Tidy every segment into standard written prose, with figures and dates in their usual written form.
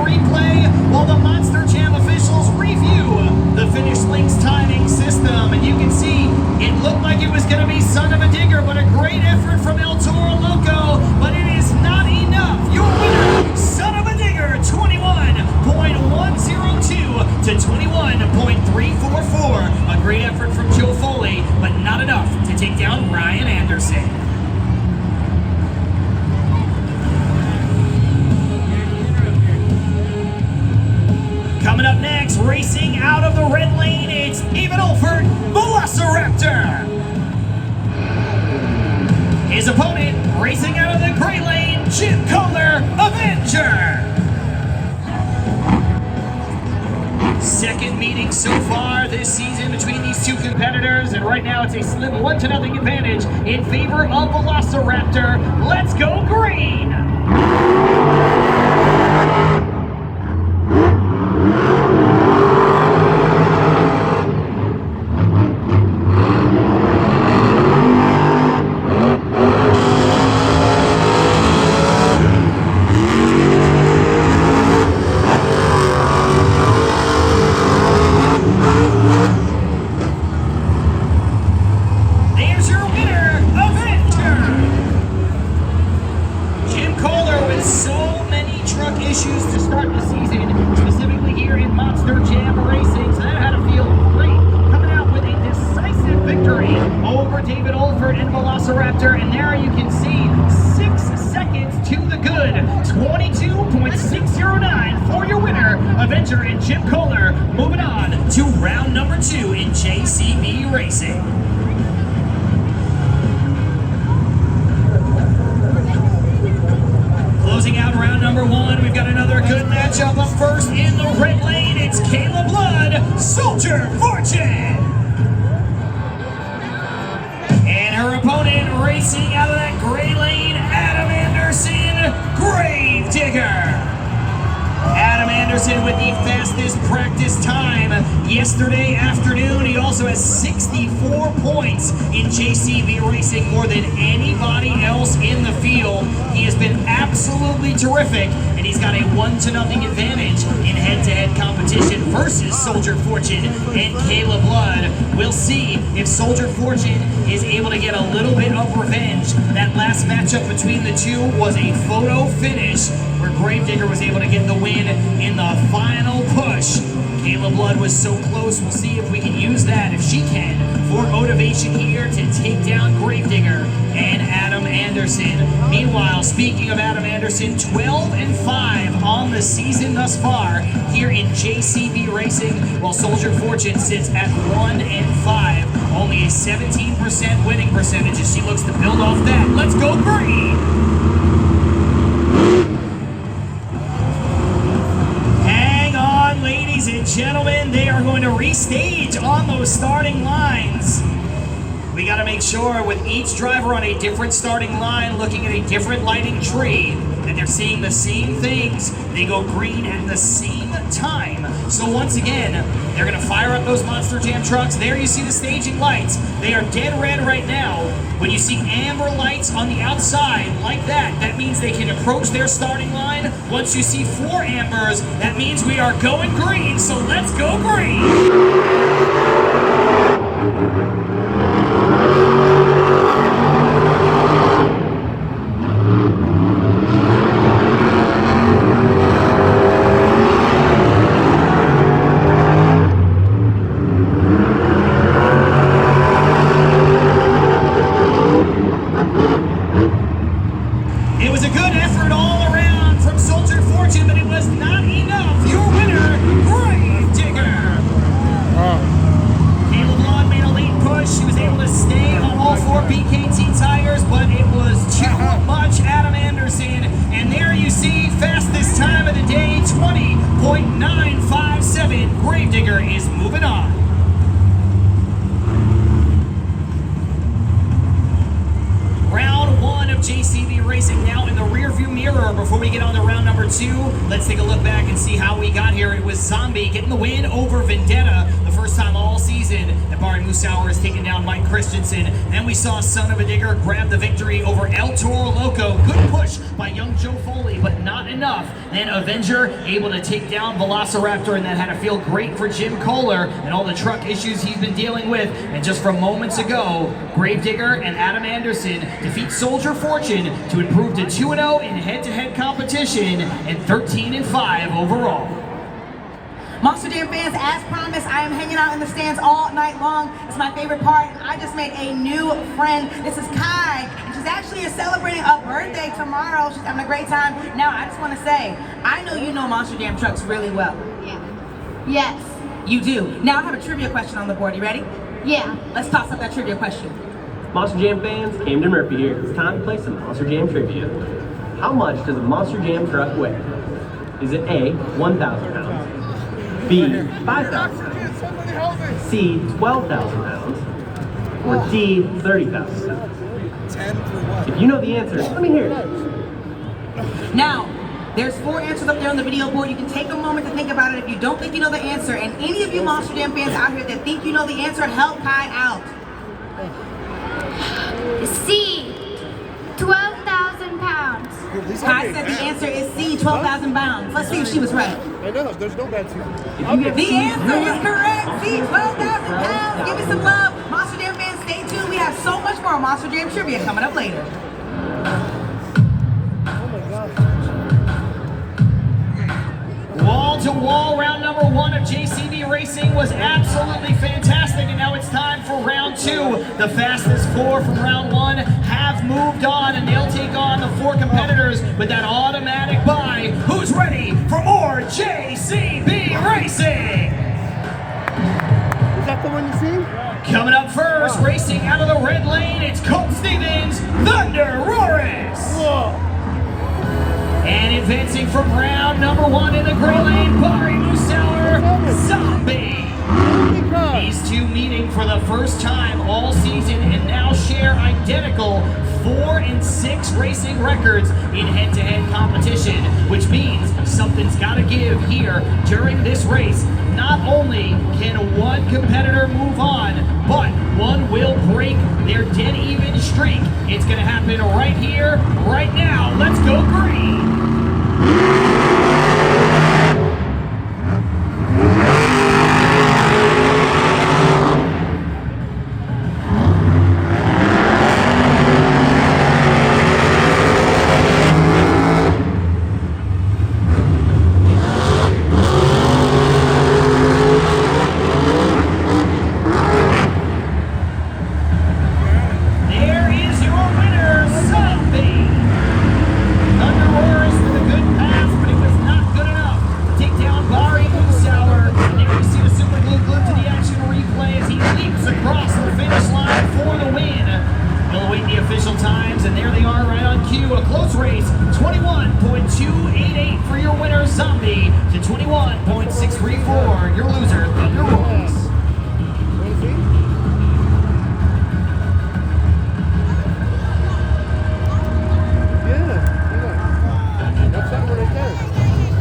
replay while the Monster Jam officials review the finish link's timing system. And you can see it looked like it was going to be Son of a Digger, but a great effort from El Toro Loco, but it is not enough. Your winner, Son of a Digger, 21.102 to 21.344. A great effort from Joe Foley, but not enough to take down Ryan Anderson. Coming up next, racing out of the red lane, it's David Olford, Velociraptor. His opponent, racing out of the gray lane, Jim Kohler, Avenger. Second meeting so far this season between these two competitors, and right now it's a slim 1-0 advantage in favor of Velociraptor. Let's go green! Issues to start the season, specifically here in Monster Jam Racing, so that had to feel great. Coming out with a decisive victory over David Olford and Velociraptor, and there you can see 6 seconds to the good, 22.609 for your winner, Avenger and Jim Kohler. Moving on to round number 2 in JCB Racing. Closing out round number 1, we've got another good matchup. Up first in the red lane, it's Kayla Blood, Soldier Fortune. And her opponent racing out of that gray lane, Adam Anderson, Grave Digger. Adam Anderson with the fastest practice time yesterday afternoon. He also has 64 points in JCB Racing, more than anybody else in the field. He has been absolutely terrific, and he's got a 1-0 advantage in head-to-head competition versus Soldier Fortune and Kayla Blood. We'll see if Soldier Fortune is able to get a little bit of revenge. That last matchup between the two was a photo finish where Gravedigger was able to get the win in the final push. Kayla Blood was so close. We'll see if we can use that, if she can, for motivation here to take down Gravedigger and Adam Anderson. Meanwhile, speaking of Adam Anderson, 12-5 on the season thus far here in JCB Racing, while Soldier Fortune sits at 1-5. Only a 17% winning percentage as she looks to build off that. Let's go green! Ladies and gentlemen, they are going to restage on those starting lines. We got to make sure with each driver on a different starting line, looking at a different lighting tree, that they're seeing the same things. They go green at the same time. So once again, they're going to fire up those Monster Jam trucks. There you see the staging lights. They are dead red right now. When you see amber lights on the outside like that, that means they can approach their starting line. Once you see 4 ambers, that means we are going green. So let's go green. It was a good effort all around from Soldier Fortune, but it was not enough. Your winner, Grave Digger. Kayla Blood made a late push. She was able to stay on all 4 BKT tires, but it was too much. Adam Anderson, and there you see fastest time of the day, 20.957. Grave Digger is moving on. Round 1 of JCB Racing now in the rearview mirror. Before we get on to round number 2, let's take a look back and see how we got here. It was Zombie getting the win over Vendetta. The first time all season that Barry Musauer has taken down Mike Christensen. Then we saw Son of a Digger grab the victory over El Toro Loco. Good push by young Joe Foley, but not enough. Then Avenger able to take down Velociraptor, and that had to feel great for Jim Kohler and all the truck issues he's been dealing with. And just from moments ago, Gravedigger and Adam Anderson defeat Soldier Fortune to improve to 2-0 in head-to-head competition and 13-5 overall. Monster Jam fans, as promised, I am hanging out in the stands all night long. It's my favorite part. I just made a new friend. This is Kai, and she's actually celebrating a birthday tomorrow. She's having a great time. Now, I just want to say, I know you know Monster Jam trucks really well. Yeah. Yes. You do. Now, I have a trivia question on the board. You ready? Yeah. Let's toss up that trivia question. Monster Jam fans, Camden Murphy here. It's time to play some Monster Jam trivia. How much does a Monster Jam truck weigh? Is it A, 1,000 pounds, B, 5,000 pounds, C, 12,000 pounds, or D, 30,000 pounds? If you know the answer, let me hear it. Now, there's 4 answers up there on the video board. You can take a moment to think about it if you don't think you know the answer. And any of you Monster Jam fans out here that think you know the answer, help Kai out. C, 12,000 pounds. Kai said the answer is C, 12,000 pounds. Let's see if she was right. I know, there's no bad team. The answer is correct. C, 12,000 pounds. Give me some love. Monster Jam fans, stay tuned. We have so much more Monster Jam trivia coming up later. Wall to wall, round number 1 of JCB Racing was absolutely fantastic, and now it's time for round 2. The fastest 4 from round 1 have moved on, and they'll take on the 4 competitors with that automatic bye. Who's ready for more JCB Racing? Is that the one you see? Coming up first, racing out of the red lane, it's Colt Stevens, Thunder Roris. Whoa. And advancing from round number 1 in the gray lane, Barry Musauer, Zombie. These two meeting for the first time all season and now share identical 4 and 6 racing records in head-to-head competition, which means something's got to give here during this race. Not only can one competitor move on, but one will break their dead even streak. It's going to happen right here, right now. Let's go green. There is your winner, Zombie. Thunder Roris with a good pass, but it was not good enough to take down Barry Musauer. And there we see the super glue glued to the action replay as he leaps across the finish line for the win. We'll await the official times, and there they are right on cue. A close race, 21.288 for your winner, Zombie, to 21.634, your loser, Thunder Roris.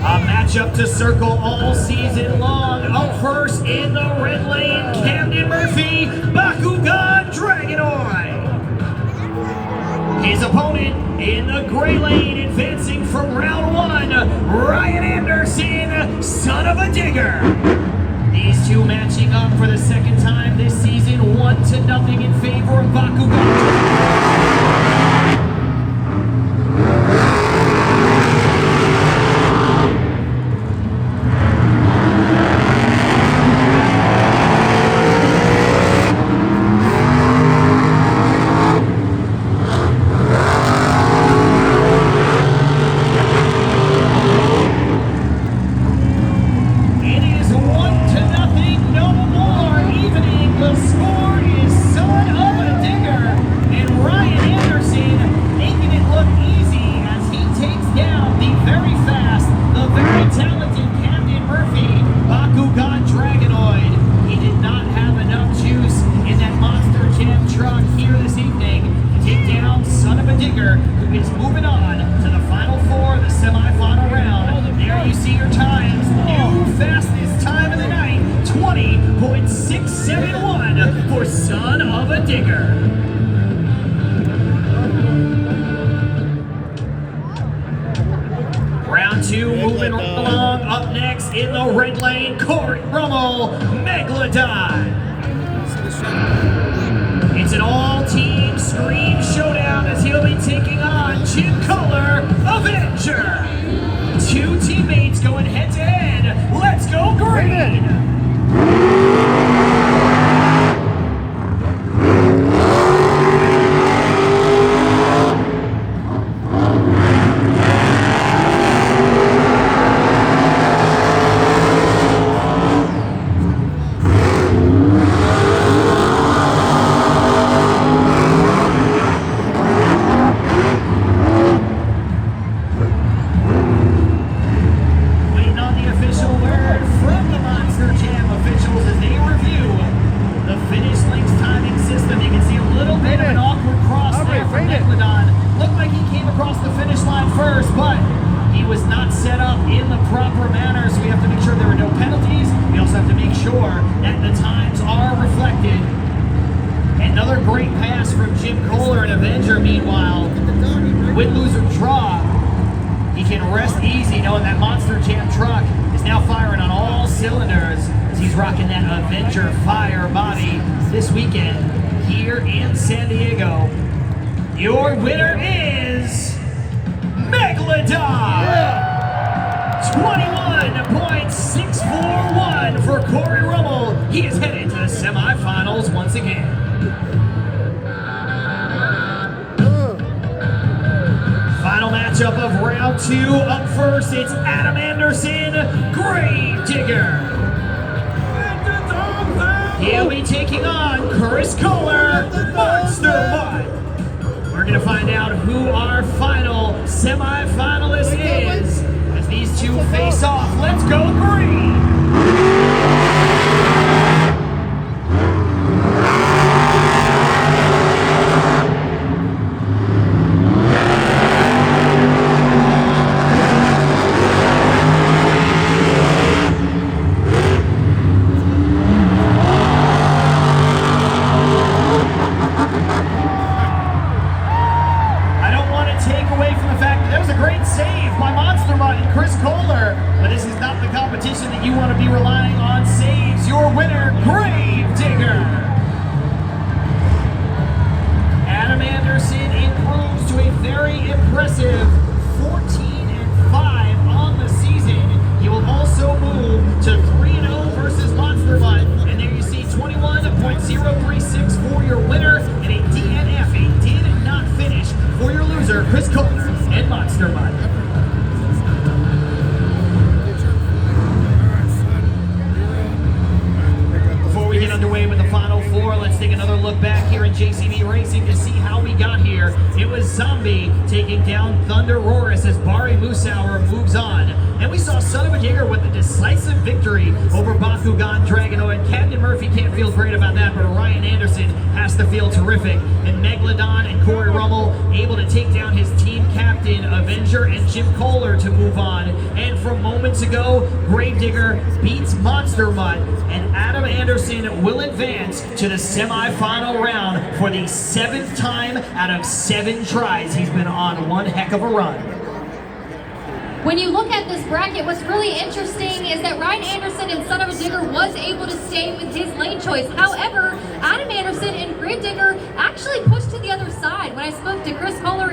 A matchup to circle all season long. Up first in the red lane, Camden Murphy, Bakugan Dragonoid. His opponent in the gray lane, advancing from round 1, Ryan Anderson, Son of a Digger. These two matching up for the second time this season, 1-0 in favor of Bakugan Dragonoid. It is 1-0, no more. Evening the score is Son of a Digger and Ryan Anderson. round two, moving along. Up next in the red lane, Corey Rummel, Megalodon. It's an all-team Scream showdown as he'll be taking on Jim Kohler, Avenger. Two teammates going head-to-head. Let's go green! Another great pass from Jim Kohler and Avenger. Meanwhile, win, lose, or draw, he can rest easy knowing that Monster Jam truck is now firing on all cylinders as he's rocking that Avenger Fire body this weekend here in San Diego. Your winner is Megalodon! 21.641 for Corey Rummel. He is headed to the semifinals once again. Final matchup of round two. Up first, it's Adam Anderson, Gravedigger. He'll be taking on Chris Kohler, Monster Mutt. We're going to find out who our final semifinalist is as these two face off. Let's go green! That you want to be relying on saves. Your winner, Gravedigger. Adam Anderson improves to a very impressive 14-5 on the season. He will also move to 3-0 versus Monster Mutt. And there you see 21.036 for your winner and a DNF, a did not finish for your loser, Chris Kohler and Monster Mutt. Get underway with the final four. Let's take another look back here in JCB Racing to see how we got here. It was Zombie taking down Thunder Roris as Bari Musauer moves on. And we saw Son of a Digger with a decisive victory over Bakugan Dragonoid. Captain Murphy can't feel great about that, but Ryan Anderson has to feel terrific. And Megalodon and Corey Rummel able to take down his team captain, Avenger, and Jim Kohler to move on. And from moments ago, Gravedigger beats Monster Mutt, and Adam Anderson will advance to the semifinal round for the 7th time out of 7 tries. He's been on one heck of a run. When you look at this bracket, what's really interesting is that Ryan Anderson and Son of a Digger was able to stay with his lane choice. However, Adam Anderson and Gravedigger actually pushed to the other side. When I spoke to Chris Kohler